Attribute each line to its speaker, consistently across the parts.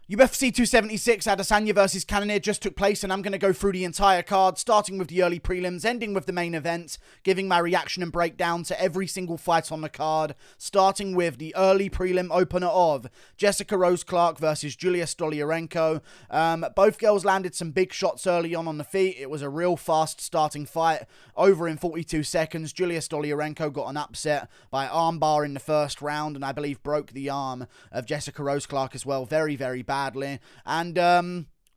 Speaker 1: UFC 276 Adesanya versus Cannonier just took place, and I'm going to go through the entire card, starting with the early prelims, ending with the main event, giving my reaction and breakdown to every single fight on the card, starting with the early prelim opener of Jessica Rose Clark versus Julija Stoliarenko. Both girls landed some big shots early on the feet. It was a real fast starting fight, over in 42 seconds. Julija Stoliarenko got an upset by armbar in the first round, and I believe broke the arm of Jessica Rose Clark as well, very, very badly. And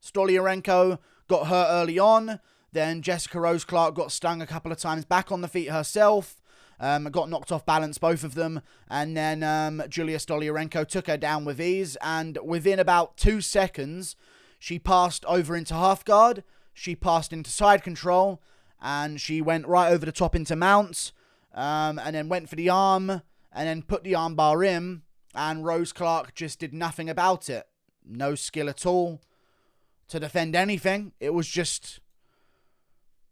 Speaker 1: Stoliarenko got hurt early on. Then Jessica Rose Clark got stung a couple of times back on the feet herself. Got knocked off balance, both of them. And then Julija Stoliarenko took her down with ease. And within about 2 seconds, she passed over into half guard. She passed into side control. And she went right over the top into mounts. And then went for the arm. And then put the arm bar in. And Rose Clark just did nothing about it. No skill at all to defend anything. It was just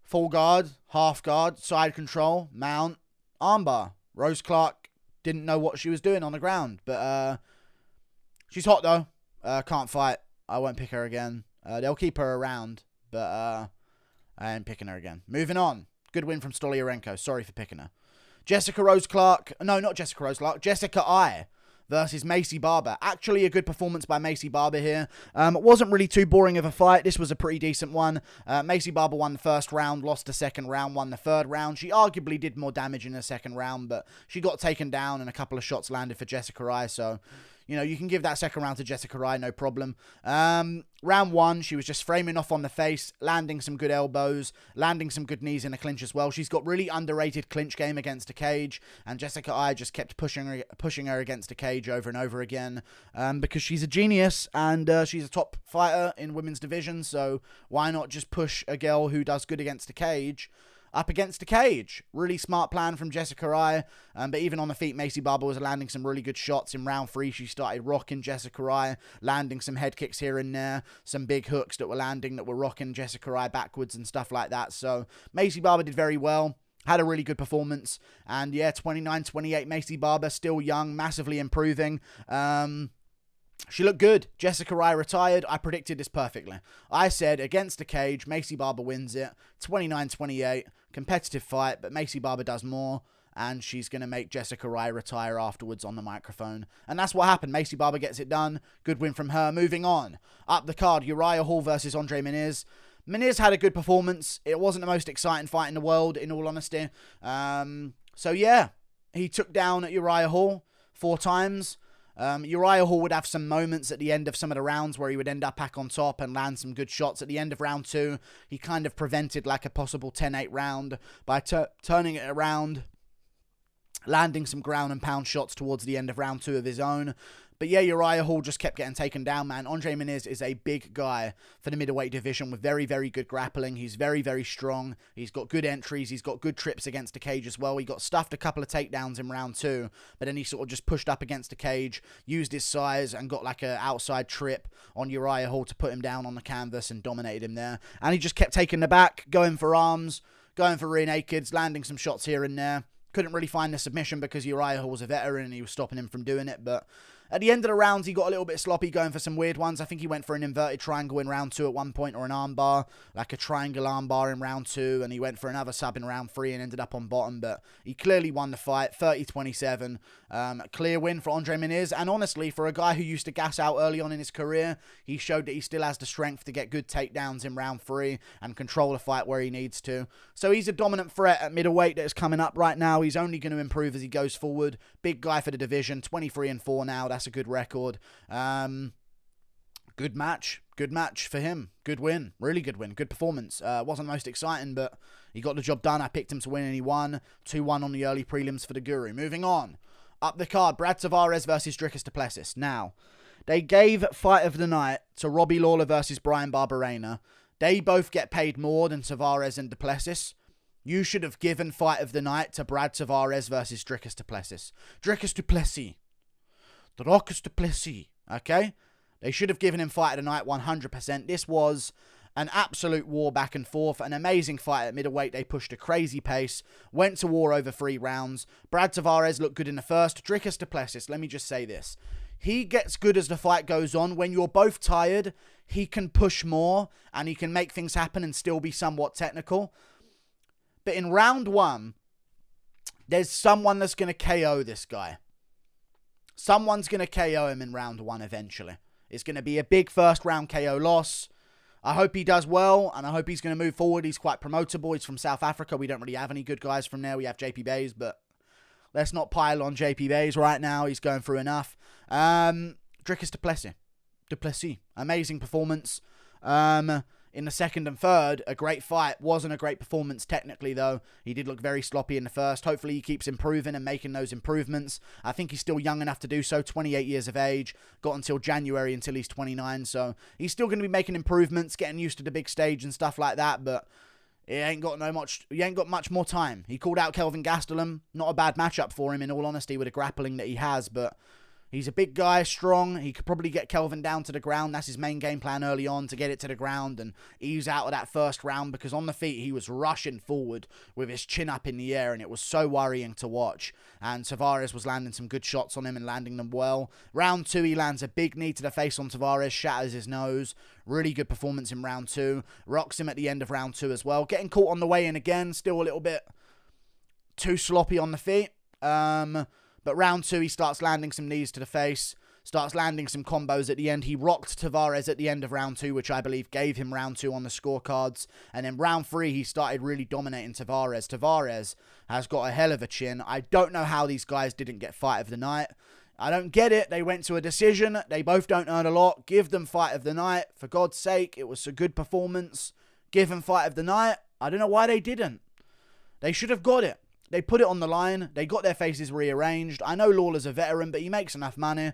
Speaker 1: full guard, half guard, side control, mount, armbar. Rose Clark didn't know what she was doing on the ground. But she's hot though. Can't fight. I won't pick her again. They'll keep her around. But I ain't picking her again. Moving on. Good win from Stoliarenko. Sorry for picking her. Jessica Rose Clark. No, not Jessica Rose Clark. Jessica I. Versus Maycee Barber. Actually a good performance by Maycee Barber here. It wasn't really too boring of a fight. This was a pretty decent one. Maycee Barber won the first round, lost the second round, won the third round. She arguably did more damage in the second round, but she got taken down and a couple of shots landed for Jessica I, so you know, you can give that second round to Jessica I, no problem. Round one, she was just framing off on the face, landing some good elbows, landing some good knees in the clinch as well. She's got really underrated clinch game against a cage, and Jessica I just kept pushing her against a cage over and over again, because she's a genius, and she's a top fighter in women's division, so why not just push a girl who does good against a cage up against the cage? Really smart plan from Jessica I. But even on the feet, Maycee Barber was landing some really good shots. In round 3, she started rocking Jessica I, landing some head kicks here and there, some big hooks that were landing, that were rocking Jessica I backwards and stuff like that. So Maycee Barber did very well. Had a really good performance. And yeah, 29-28, Maycee Barber, still young, massively improving. She looked good. Jessica I retired. I predicted this perfectly. I said against the cage, Maycee Barber wins it. 29-28. Competitive fight, but Maycee Barber does more. And she's going to make Jessica I retire afterwards on the microphone. And that's what happened. Maycee Barber gets it done. Good win from her. Moving on. Up the card, Uriah Hall versus Andre Muniz. Muniz had a good performance. It wasn't the most exciting fight in the world, in all honesty. So yeah, he took down Uriah Hall 4 times. Uriah Hall would have some moments at the end of some of the rounds where he would end up back on top and land some good shots. At the end of round 2, he kind of prevented like a possible 10-8 round by turning it around, landing some ground and pound shots towards the end of round 2 of his own. But yeah, Uriah Hall just kept getting taken down, man. Andre Muniz is a big guy for the middleweight division with very, very good grappling. He's very, very strong. He's got good entries. He's got good trips against the cage as well. He got stuffed a couple of takedowns in round 2, but then he sort of just pushed up against the cage, used his size, and got like an outside trip on Uriah Hall to put him down on the canvas and dominated him there. And he just kept taking the back, going for arms, going for rear nakeds, landing some shots here and there. Couldn't really find the submission because Uriah Hall was a veteran and he was stopping him from doing it, but at the end of the rounds, he got a little bit sloppy going for some weird ones. I think he went for an inverted triangle in round 2 at one point, or an armbar, like a triangle armbar in round 2, and he went for another sub in round 3 and ended up on bottom, but he clearly won the fight, 30-27. Clear win for Andre Muniz, and honestly, for a guy who used to gas out early on in his career, he showed that he still has the strength to get good takedowns in round 3 and control the fight where he needs to. So he's a dominant threat at middleweight that is coming up right now. He's only going to improve as he goes forward. Big guy for the division, 23-4 now. That's a good record. Good match for him. Good win, really good win, good performance. Wasn't the most exciting, but he got the job done. I picked him to win and he won. 2-1 on the early prelims for the Guru. Moving on, up the card, Brad Tavares versus Dricus to Plessis. Now, they gave fight of the night to Robbie Lawler versus Bryan Barberena. They both get paid more than Tavares and Plessis. You should have given fight of the night to Brad Tavares versus Dricus to Plessis. Dricus to Plessis. Dricus to Plessis. Okay? They should have given him fight of the night 100%. This was an absolute war back and forth. An amazing fight at middleweight. They pushed a crazy pace. Went to war over 3 rounds. Brad Tavares looked good in the first. Dricus to Plessis, let me just say this. he gets good as the fight goes on. When you're both tired, he can push more and he can make things happen and still be somewhat technical. But in round 1, there's someone that's going to KO this guy. Someone's going to KO him in round 1 eventually. It's going to be a big first round KO loss. I hope he does well, and I hope he's going to move forward. He's quite promotable. He's from South Africa. We don't really have any good guys from there. We have JP Bays, but let's not pile on JP Bays right now. He's going through enough. Dricus to Plessis. Amazing performance. In the second and third, a great fight. Wasn't a great performance technically, though. He did look very sloppy in the first. Hopefully, he keeps improving and making those improvements. I think he's still young enough to do so. 28 years of age. Got until January until he's 29. So, he's still going to be making improvements, getting used to the big stage and stuff like that. But he ain't got much more time. He called out Kelvin Gastelum. Not a bad matchup for him, in all honesty, with the grappling that he has. But he's a big guy, strong. He could probably get Kelvin down to the ground. That's his main game plan early on, to get it to the ground and ease out of that first round, because on the feet, he was rushing forward with his chin up in the air, and it was so worrying to watch. And Tavares was landing some good shots on him and landing them well. Round 2, he lands a big knee to the face on Tavares, shatters his nose. Really good performance in round 2. Rocks him at the end of round 2 as well. Getting caught on the way in again, still a little bit too sloppy on the feet. But round 2, he starts landing some knees to the face, starts landing some combos at the end. He rocked Tavares at the end of round 2, which I believe gave him round 2 on the scorecards. And then round 3, he started really dominating Tavares. Tavares has got a hell of a chin. I don't know how these guys didn't get fight of the night. I don't get it. They went to a decision. They both don't earn a lot. Give them fight of the night. For God's sake, it was a good performance. Give them fight of the night. I don't know why they didn't. They should have got it. They put it on the line. They got their faces rearranged. I know Lawler's a veteran, but he makes enough money.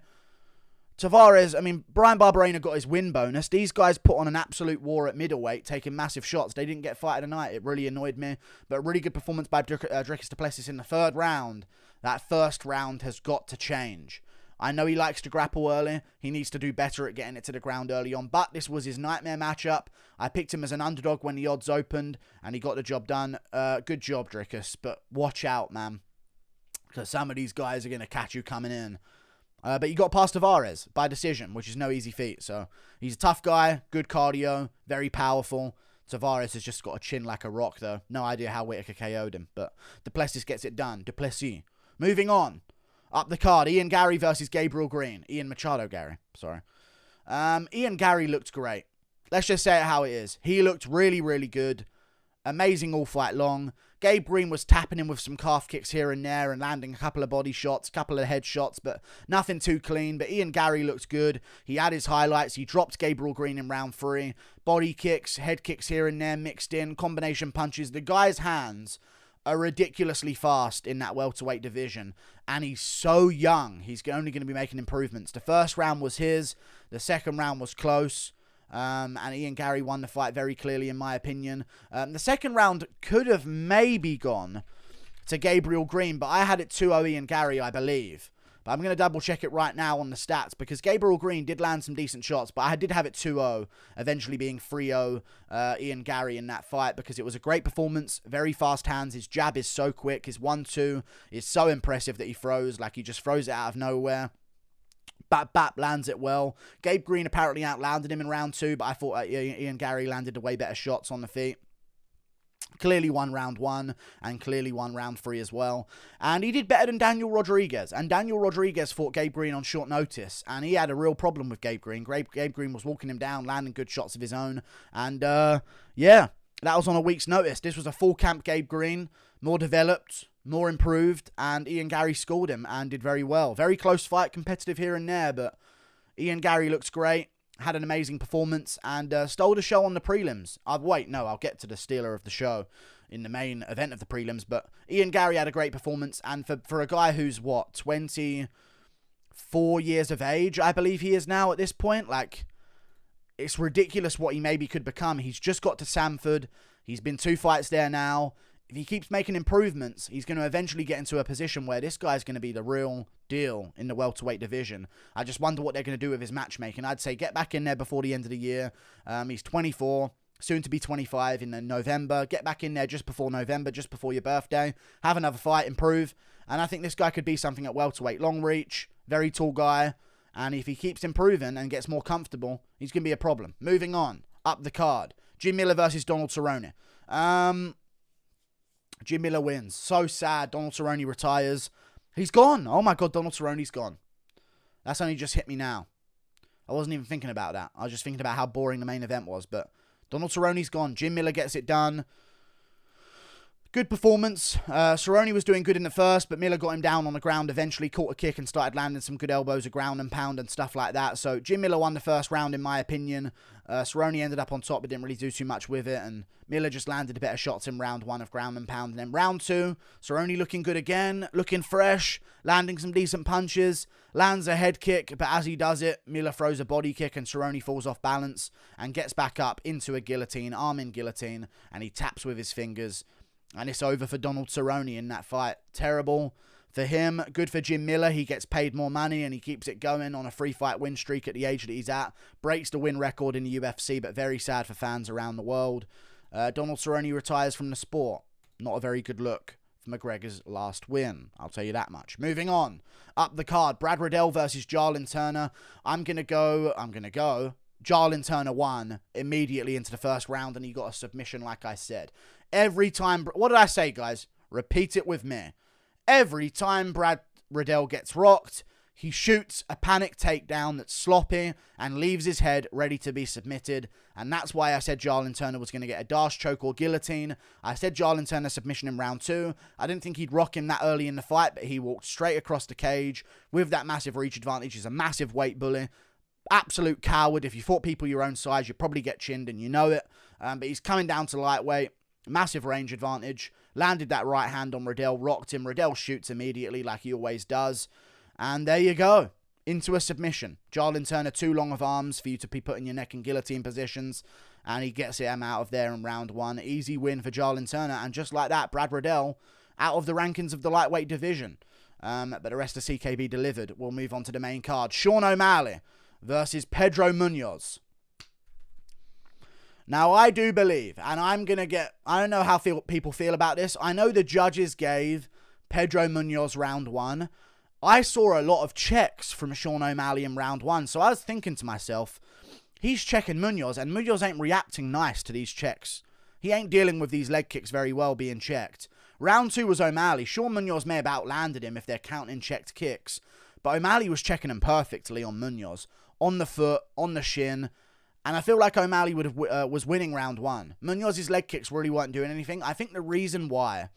Speaker 1: Tavares, Bryan Barberena got his win bonus. These guys put on an absolute war at middleweight, taking massive shots. They didn't get fight of the night. It really annoyed me. But really good performance by Dricus to Plessis in the third round. That first round has got to change. I know he likes to grapple early. He needs to do better at getting it to the ground early on. But this was his nightmare matchup. I picked him as an underdog when the odds opened, and he got the job done. Good job, Dricus. But watch out, man, because some of these guys are going to catch you coming in. But he got past Tavares by decision, which is no easy feat. So he's a tough guy, good cardio, very powerful. Tavares has just got a chin like a rock, though. No idea how Whittaker KO'd him. But Duplessis gets it done. Duplessis. Moving on. Up the card, Ian Garry versus Gabriel Green. Ian Machado Garry, sorry. Ian Garry looked great. Let's just say it how it is. He looked really, really good. Amazing all fight long. Gabe Green was tapping him with some calf kicks here and there and landing a couple of body shots, a couple of head shots, but nothing too clean. But Ian Garry looked good. He had his highlights. He dropped Gabriel Green in round 3. Body kicks, head kicks here and there mixed in, combination punches. The guy's hands are ridiculously fast in that welterweight division, and he's so young. He's only going to be making improvements. The first round was his. The second round was close. And Ian Garry won the fight very clearly, in my opinion. The second round could have maybe gone to Gabriel Green, but I had it 2-0 Ian Garry, I believe. But I'm going to double check it right now on the stats, because Gabriel Green did land some decent shots, but I did have it 2-0, eventually being 3-0 Ian Garry in that fight, because it was a great performance, very fast hands. His jab is so quick. His 1-2 is so impressive that he throws, like he just throws it out of nowhere. Bap lands it well. Gabe Green apparently outlanded him in round 2, but I thought Ian Garry landed the way better shots on the feet. Clearly won round 1 and clearly won round 3 as well. And he did better than Daniel Rodriguez. And Daniel Rodriguez fought Gabe Green on short notice, and he had a real problem with Gabe Green. Gabe Green was walking him down, landing good shots of his own. And yeah, that was on a week's notice. This was a full camp Gabe Green, more developed, more improved, and Ian Garry schooled him and did very well. Very close fight, competitive here and there, but Ian Garry looks great. Had an amazing performance and stole the show on the prelims. I'll get to the stealer of the show in the main event of the prelims, but Ian Garry had a great performance, and for a guy who's, 24 years of age, I believe he is now at this point, like, it's ridiculous what he maybe could become. He's just got to Sanford. He's been 2 fights there now. If he keeps making improvements, he's going to eventually get into a position where this guy's going to be the real deal in the welterweight division. I just wonder what they're going to do with his matchmaking. I'd say get back in there before the end of the year. He's 24, soon to be 25 in November. Get back in there just before November, just before your birthday. Have another fight, improve. And I think this guy could be something at welterweight. Long reach, very tall guy. And if he keeps improving and gets more comfortable, he's going to be a problem. Moving on, up the card. Jim Miller versus Donald Cerrone. Jim Miller wins. So sad. Donald Cerrone retires. He's gone. Oh my God, Donald Cerrone's gone. That's only just hit me now. I wasn't even thinking about that. I was just thinking about how boring the main event was. But Donald Cerrone's gone. Jim Miller gets it done. Good performance. Cerrone was doing good in the first, but Miller got him down on the ground eventually, caught a kick and started landing some good elbows, a ground and pound and stuff like that. So Jim Miller won the first round in my opinion. Cerrone ended up on top but didn't really do too much with it, and Miller just landed better shots in round 1 of ground and pound. And then round 2, Cerrone looking good again, looking fresh, landing some decent punches, lands a head kick, but as he does it, Miller throws a body kick and Cerrone falls off balance and gets back up into a guillotine, arm in guillotine, and he taps with his fingers. And it's over for Donald Cerrone in that fight. Terrible for him. Good for Jim Miller. He gets paid more money and he keeps it going on a 3-fight win streak at the age that he's at. Breaks the win record in the UFC, but very sad for fans around the world. Donald Cerrone retires from the sport. Not a very good look for McGregor's last win. I'll tell you that much. Moving on. Up the card. Brad Riddell versus Jalin Turner. I'm going to go. Jalin Turner won immediately into the first round and he got a submission like I said. Every time... What did I say, guys? Repeat it with me. Every time Brad Riddell gets rocked, he shoots a panic takedown that's sloppy and leaves his head ready to be submitted. And that's why I said Jalin Turner was going to get a Darce choke or guillotine. I said Jalin Turner submission in round 2. I didn't think he'd rock him that early in the fight, but he walked straight across the cage with that massive reach advantage. He's a massive weight bully. Absolute coward. If you fought people your own size, you'd probably get chinned and you know it. But he's coming down to lightweight. Massive range advantage. Landed that right hand on Riddell. Rocked him. Riddell shoots immediately like he always does. And there you go. Into a submission. Jalin Turner too long of arms for you to be putting your neck in guillotine positions. And he gets him out of there in round 1. Easy win for Jalin Turner. And just like that, Brad Riddell out of the rankings of the lightweight division. But the rest of CKB delivered. We'll move on to the main card. Sean O'Malley versus Pedro Munhoz. Now, I do believe, and I don't know how people feel about this. I know the judges gave Pedro Munhoz round 1. I saw a lot of checks from Sean O'Malley in round 1. So I was thinking to myself, he's checking Munhoz, and Munhoz ain't reacting nice to these checks. He ain't dealing with these leg kicks very well being checked. Round 2 was O'Malley. Sean Munhoz may have outlanded him if they're counting checked kicks. But O'Malley was checking him perfectly on Munhoz. On the foot, on the shin. And I feel like O'Malley was winning round 1. Munhoz's leg kicks really weren't doing anything. I think the reason why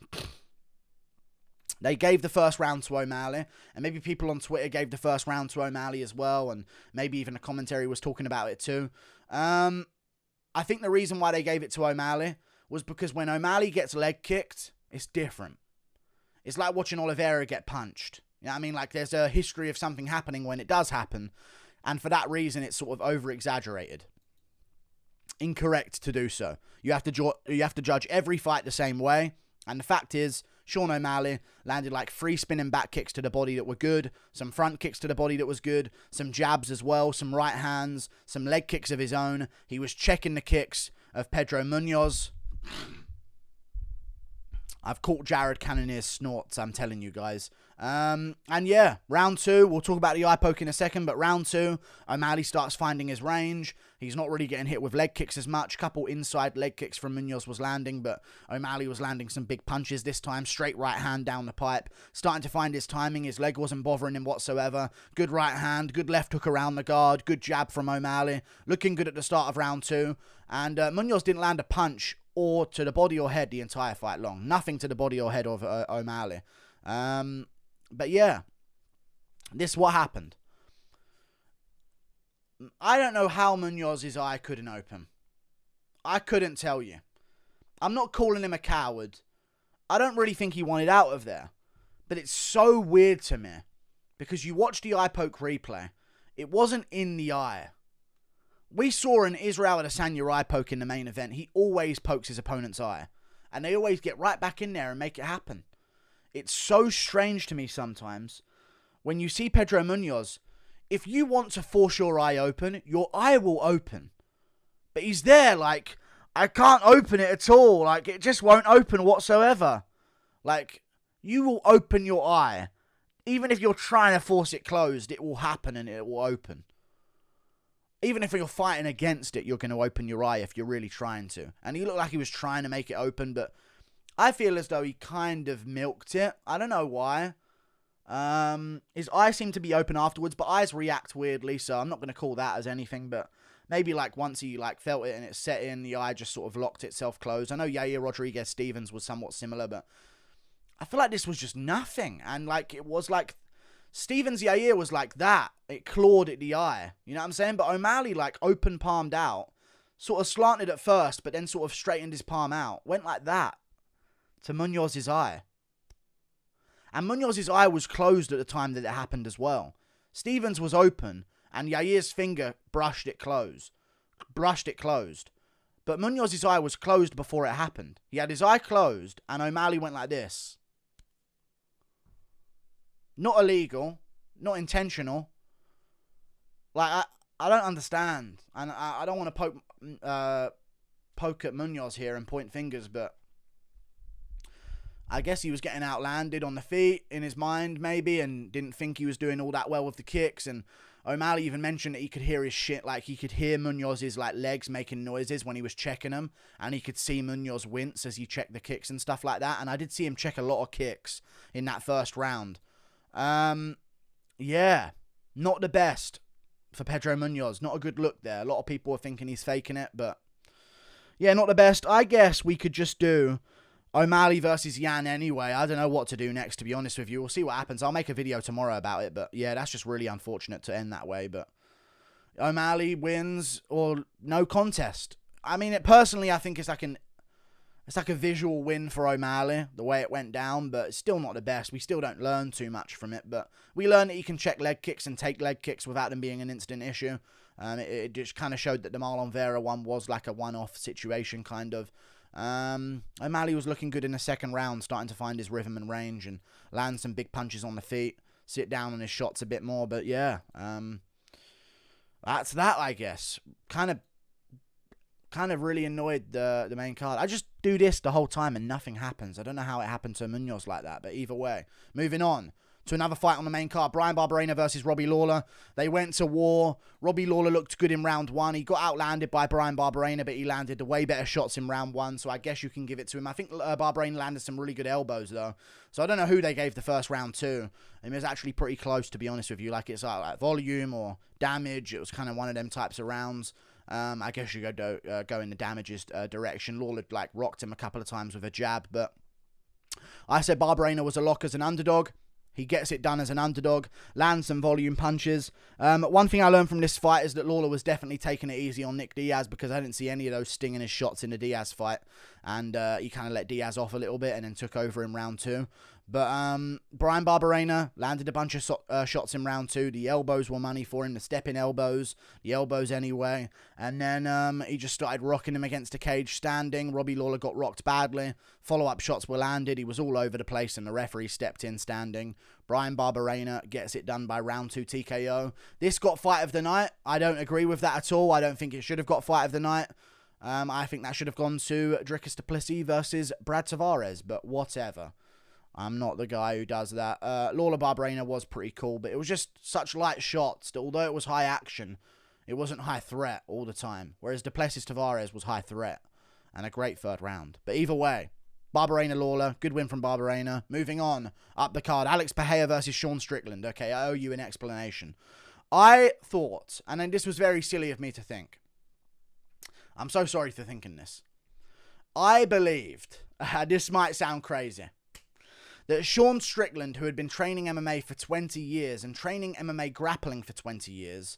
Speaker 1: they gave the first round to O'Malley, and maybe people on Twitter gave the first round to O'Malley as well, and maybe even a commentary was talking about it too. I think the reason why they gave it to O'Malley was because when O'Malley gets leg kicked, it's different. It's like watching Oliveira get punched. You know what I mean? Like there's a history of something happening when it does happen. And for that reason, it's sort of over-exaggerated. Incorrect to do so. You have to judge every fight the same way. And the fact is, Sean O'Malley landed like 3 spinning back kicks to the body that were good, some front kicks to the body that was good, some jabs as well, some right hands, some leg kicks of his own. He was checking the kicks of Pedro Munhoz. I've caught Jared Cannonier's snorts, I'm telling you guys. And yeah, round 2, we'll talk about the eye poke in a second, but round 2, O'Malley starts finding his range. He's not really getting hit with leg kicks as much. Couple inside leg kicks from Munhoz was landing, but O'Malley was landing some big punches this time. Straight right hand down the pipe. Starting to find his timing. His leg wasn't bothering him whatsoever. Good right hand, good left hook around the guard. Good jab from O'Malley. Looking good at the start of round 2. And Munhoz didn't land a punch or to the body or head the entire fight long. Nothing to the body or head of O'Malley. But yeah, this is what happened. I don't know how Munhoz's eye couldn't open. I couldn't tell you. I'm not calling him a coward. I don't really think he wanted out of there. But it's so weird to me. Because you watch the eye poke replay. It wasn't in the eye. We saw an Israel Adesanya eye poke in the main event. He always pokes his opponent's eye. And they always get right back in there and make it happen. It's so strange to me sometimes. When you see Pedro Munhoz, if you want to force your eye open, your eye will open. But he's there like, I can't open it at all. Like, it just won't open whatsoever. Like, you will open your eye even if you're trying to force it closed, it will happen and it will open. Even if you're fighting against it, you're going to open your eye if you're really trying to. And he looked like he was trying to make it open, but I feel as though he kind of milked it. I don't know why. His eyes seemed to be open afterwards, but eyes react weirdly, so I'm not going to call that as anything, but maybe like once he like felt it and it set in, the eye just sort of locked itself closed. I know Yair Rodriguez-Stevens was somewhat similar, but I feel like this was just nothing. And like it was like Stevens Yair was like that. It clawed at the eye. You know what I'm saying? But O'Malley like open palmed out, sort of slanted at first, but then sort of straightened his palm out. Went like that to Munhoz's eye. And Munhoz's eye was closed at the time that it happened as well. Stevens was open, and Yair's finger brushed it closed. But Munhoz's eye was closed before it happened. He had his eye closed, and O'Malley went like this. Not illegal, not intentional. Like, I don't understand. And I don't want to poke at Munhoz here and point fingers, but I guess he was getting outlanded on the feet in his mind, maybe, and didn't think he was doing all that well with the kicks. And O'Malley even mentioned that he could hear his shit, like he could hear Munhoz's like legs making noises when he was checking them, and he could see Munhoz wince as he checked the kicks and stuff like that. And I did see him check a lot of kicks in that first round. Yeah, not the best for Pedro Munhoz. Not a good look there. A lot of people are thinking he's faking it, but yeah, not the best. I guess we could just do O'Malley versus Yan anyway. I don't know what to do next, to be honest with you. We'll see what happens. I'll make a video tomorrow about it, but yeah, that's just really unfortunate to end that way. But O'Malley wins or no contest. I mean, personally, I think it's like a visual win for O'Malley, the way it went down, but it's still not the best. We still don't learn too much from it, but we learn that he can check leg kicks and take leg kicks without them being an instant issue. It just kind of showed that the Marlon Vera one was like a one-off situation, kind of. O'Malley was looking good in the second round, starting to find his rhythm and range and land some big punches on the feet, sit down on his shots a bit more, but yeah, that's that, I guess. Kind of really annoyed the main card. I just do this the whole time and nothing happens. I don't know how it happened to Munhoz like that, but either way. Moving on to another fight on the main card. Bryan Barberena versus Robbie Lawler. They went to war. Robbie Lawler looked good in round one. He got outlanded by Bryan Barberena, but he landed the way better shots in round one, so I guess you can give it to him. I think Barberena landed some really good elbows, though. So I don't know who they gave the first round to. It was actually pretty close, to be honest with you. Like, it's like volume or damage. It was kind of one of them types of rounds. I guess you go in the damages direction. Lawler like rocked him a couple of times with a jab, but I said Barberena was a lock as an underdog. He gets it done as an underdog, lands some volume punches. One thing I learned from this fight is that Lawler was definitely taking it easy on Nick Diaz, because I didn't see any of those stinging his shots in the Diaz fight, and he kind of let Diaz off a little bit and then took over in round two. But Bryan Barberena landed a bunch of shots in round two. The elbows were money for him, the stepping elbows, the elbows anyway. And then he just started rocking him against the cage standing. Robbie Lawler got rocked badly. Follow-up shots were landed. He was all over the place, and the referee stepped in standing. Bryan Barberena gets it done by round two TKO. This got fight of the night. I don't agree with that at all. I don't think it should have got fight of the night. I think that should have gone to Dricus Plessis versus Brad Tavares, but whatever. I'm not the guy who does that. Lawler Barberena was pretty cool, but it was just such light shots that although it was high action, it wasn't high threat all the time. Whereas Duplessis Tavares was high threat and a great third round. But either way, Barberena Lawler, good win from Barberena. Moving on up the card, Alex Pereira versus Sean Strickland. Okay, I owe you an explanation. I thought, and then this was very silly of me to think. I'm so sorry for thinking this. I believed, this might sound crazy, that Sean Strickland, who had been training MMA for 20 years and training MMA grappling for 20 years,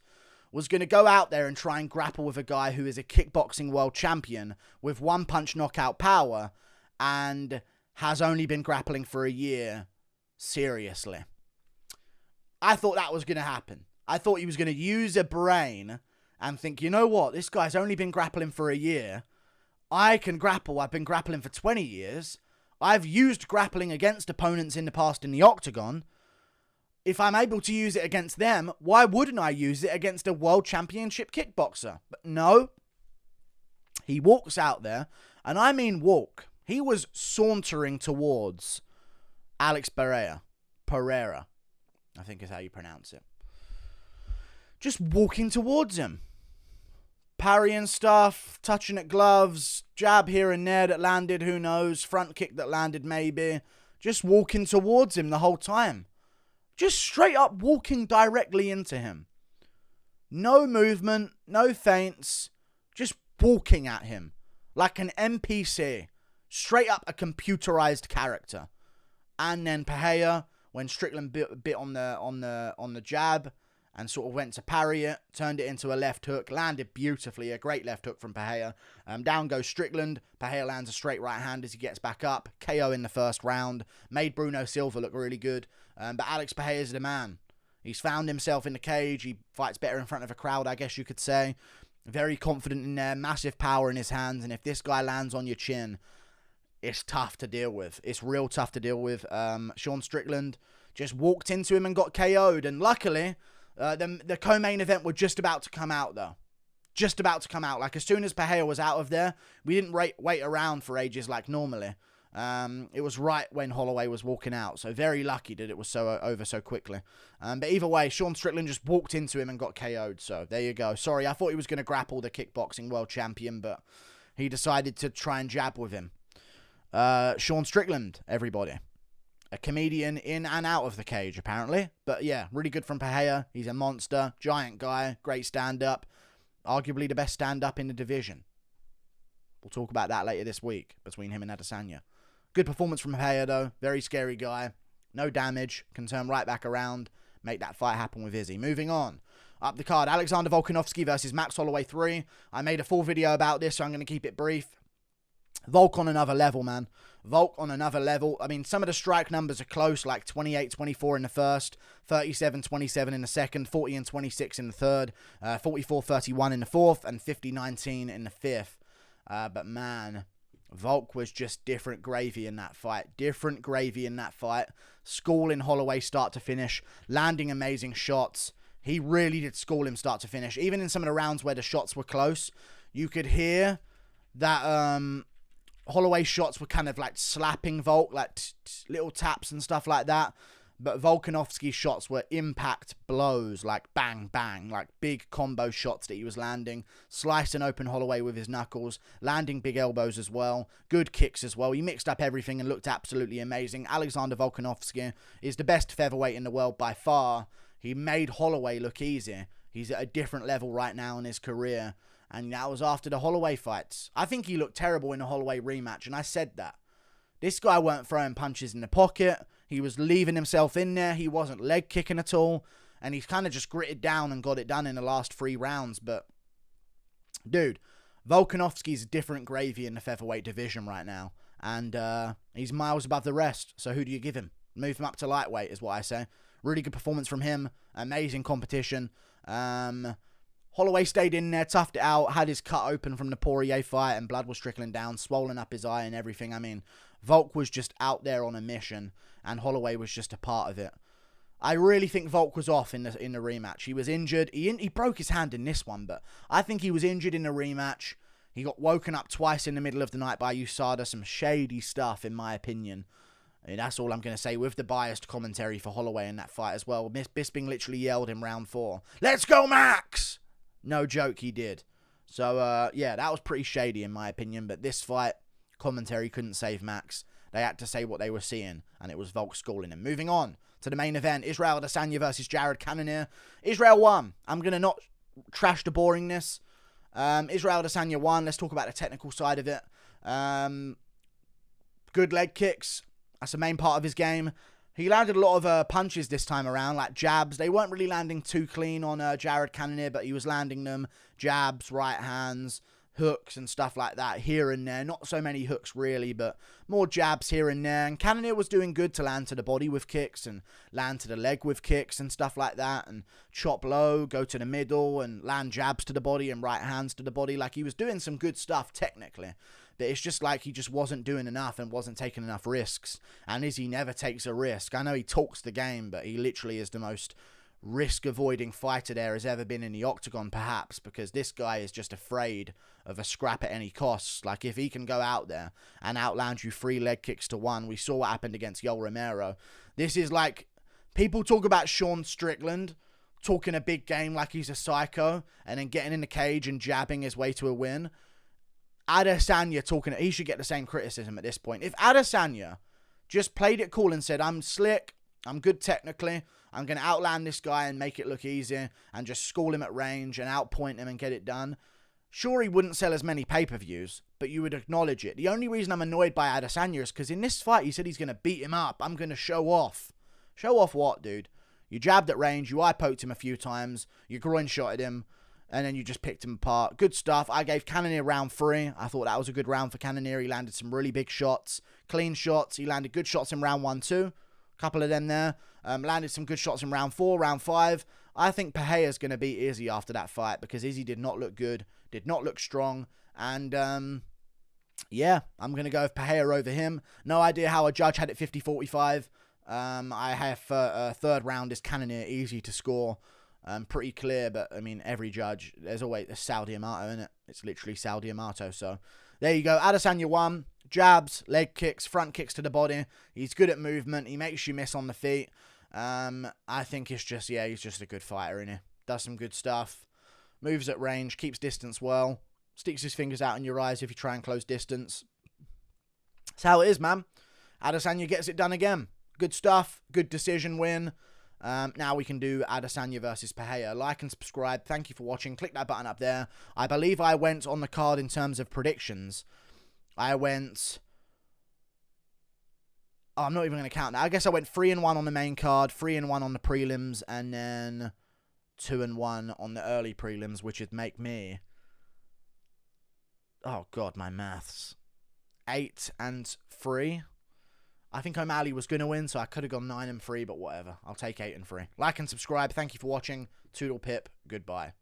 Speaker 1: was going to go out there and try and grapple with a guy who is a kickboxing world champion with one-punch knockout power and has only been grappling for a year seriously. I thought that was going to happen. I thought he was going to use a brain and think, you know what, this guy's only been grappling for a year. I can grapple. I've been grappling for 20 years. I've used grappling against opponents in the past in the octagon. If I'm able to use it against them, why wouldn't I use it against a world championship kickboxer? But no. He walks out there, and I mean walk. He was sauntering towards Alex Pereira. I think is how you pronounce it. Just walking towards him. Parrying stuff, touching at gloves, jab here and there that landed, who knows, front kick that landed maybe. Just walking towards him the whole time. Just straight up walking directly into him. No movement, no feints, just walking at him like an NPC. Straight up a computerized character. And then Pereira, when Strickland bit on the jab and sort of went to parry it, turned it into a left hook, landed beautifully, a great left hook from Pereira. Down goes Strickland. Pereira lands a straight right hand as he gets back up. KO in the first round. Made Bruno Silva look really good. But Alex Pereira's the man. He's found himself in the cage. He fights better in front of a crowd, I guess you could say. Very confident in there. Massive power in his hands. And if this guy lands on your chin, it's tough to deal with. It's real tough to deal with. Sean Strickland just walked into him and got KO'd. And luckily, the co-main event were just about to come out, though. Just about to come out. Like, as soon as Pereira was out of there, we didn't wait around for ages like normally. It was right when Holloway was walking out. So very lucky that it was over so quickly. But either way, Sean Strickland just walked into him and got KO'd. So there you go. Sorry, I thought he was going to grapple the kickboxing world champion, but he decided to try and jab with him. Sean Strickland, everybody. A comedian in and out of the cage, apparently. But yeah, really good from Pereira. He's a monster. Giant guy. Great stand-up. Arguably the best stand-up in the division. We'll talk about that later this week between him and Adesanya. Good performance from Pereira, though. Very scary guy. No damage. Can turn right back around. Make that fight happen with Izzy. Moving on. Up the card, Alexander Volkanovski versus Max Holloway 3. I made a full video about this, so I'm going to keep it brief. Volk on another level, man. Volk on another level. I mean, some of the strike numbers are close, like 28-24 in the first, 37-27 in the second, 40-26 in the third, 44-31 in the fourth, and 50-19 in the fifth. But man, Volk was just different gravy in that fight. Different gravy in that fight. Schooling Holloway start to finish. Landing amazing shots. He really did school him start to finish. Even in some of the rounds where the shots were close, you could hear that Holloway's shots were kind of like slapping Volk, like little taps and stuff like that. But Volkanovski's shots were impact blows, like bang, bang, like big combo shots that he was landing. Slicing open Holloway with his knuckles, landing big elbows as well. Good kicks as well. He mixed up everything and looked absolutely amazing. Alexander Volkanovski is the best featherweight in the world by far. He made Holloway look easy. He's at a different level right now in his career. And that was after the Holloway fights. I think he looked terrible in the Holloway rematch, and I said that. This guy weren't throwing punches in the pocket. He was leaving himself in there. He wasn't leg kicking at all. And he's kind of just gritted down and got it done in the last 3 rounds. But, dude, Volkanovski's different gravy in the featherweight division right now. And he's miles above the rest. So who do you give him? Move him up to lightweight is what I say. Really good performance from him. Amazing competition. Holloway stayed in there, toughed it out, had his cut open from the Poirier fight, and blood was trickling down, swollen up his eye and everything. I mean, Volk was just out there on a mission, and Holloway was just a part of it. I really think Volk was off in the rematch. He was injured. He broke his hand in this one, but I think he was injured in the rematch. He got woken up twice in the middle of the night by USADA. Some shady stuff, in my opinion. And that's all I'm going to say with the biased commentary for Holloway in that fight as well. Bisping literally yelled in round 4, "Let's go, Max!" No joke, he did. So, yeah, that was pretty shady in my opinion. But this fight, commentary couldn't save Max. They had to say what they were seeing, and it was Volk schooling him. Moving on to the main event, Israel Adesanya versus Jared Cannonier. Israel won. I'm going to not trash the boringness. Israel Adesanya won. Let's talk about the technical side of it. Good leg kicks. That's the main part of his game. He landed a lot of punches this time around, like jabs. They weren't really landing too clean on Jared Cannonier, but he was landing them. Jabs, right hands, hooks and stuff like that here and there. Not so many hooks really, but more jabs here and there. And Cannonier was doing good to land to the body with kicks and land to the leg with kicks and stuff like that. And chop low, go to the middle and land jabs to the body and right hands to the body. Like, he was doing some good stuff technically. But it's just like he just wasn't doing enough and wasn't taking enough risks. And Izzy never takes a risk. I know he talks the game, but he literally is the most risk-avoiding fighter there has ever been in the octagon, perhaps, because this guy is just afraid of a scrap at any cost. Like, if he can go out there and outland you 3 leg kicks to 1, we saw what happened against Yoel Romero. This is like People talk about Sean Strickland talking a big game like he's a psycho and then getting in the cage and jabbing his way to a win. Adesanya talking, he should get the same criticism at this point. If Adesanya just played it cool and said, I'm slick, I'm good technically, I'm going to outland this guy and make it look easy and just school him at range and outpoint him and get it done, sure, he wouldn't sell as many pay-per-views, but you would acknowledge it. The only reason I'm annoyed by Adesanya is because in this fight, he said he's going to beat him up. I'm going to show off. Show off what, dude? You jabbed at range, you eye-poked him a few times, you groin-shotted him, and then you just picked him apart. Good stuff. I gave Cannonier round 3. I thought that was a good round for Cannonier. He landed some really big shots, clean shots. He landed good shots in round 1, too. A couple of them there. Landed some good shots in round 4, round 5. I think Pereira's going to beat Izzy after that fight because Izzy did not look good, did not look strong, and yeah, I'm going to go with Pereira over him. No idea how a judge had it 50-45. I have third round is Cannonier, easy to score. Pretty clear, but I mean, every judge, there's always a Saudi Amato in it. It's literally Saudi Amato. So there you go. Adesanya won. Jabs, leg kicks, front kicks to the body. He's good at movement. He makes you miss on the feet. I think it's just, yeah, he's just a good fighter, isn't he? Does some good stuff. Moves at range, keeps distance well. Sticks his fingers out in your eyes if you try and close distance. That's how it is, man. Adesanya gets it done again. Good stuff. Good decision win. Now we can do Adesanya versus Pereira. Like and subscribe. Thank you for watching. Click that button up there. I believe I went on the card in terms of predictions. I went... Oh, I'm not even going to count that. I guess I went 3-1 on the main card, 3-1 on the prelims, and then 2-1 on the early prelims, which would make me... Oh, God, my maths. 8-3. I think O'Malley was going to win, so I could have gone 9-3, but whatever. I'll take 8-3. Like and subscribe. Thank you for watching. Toodle pip. Goodbye.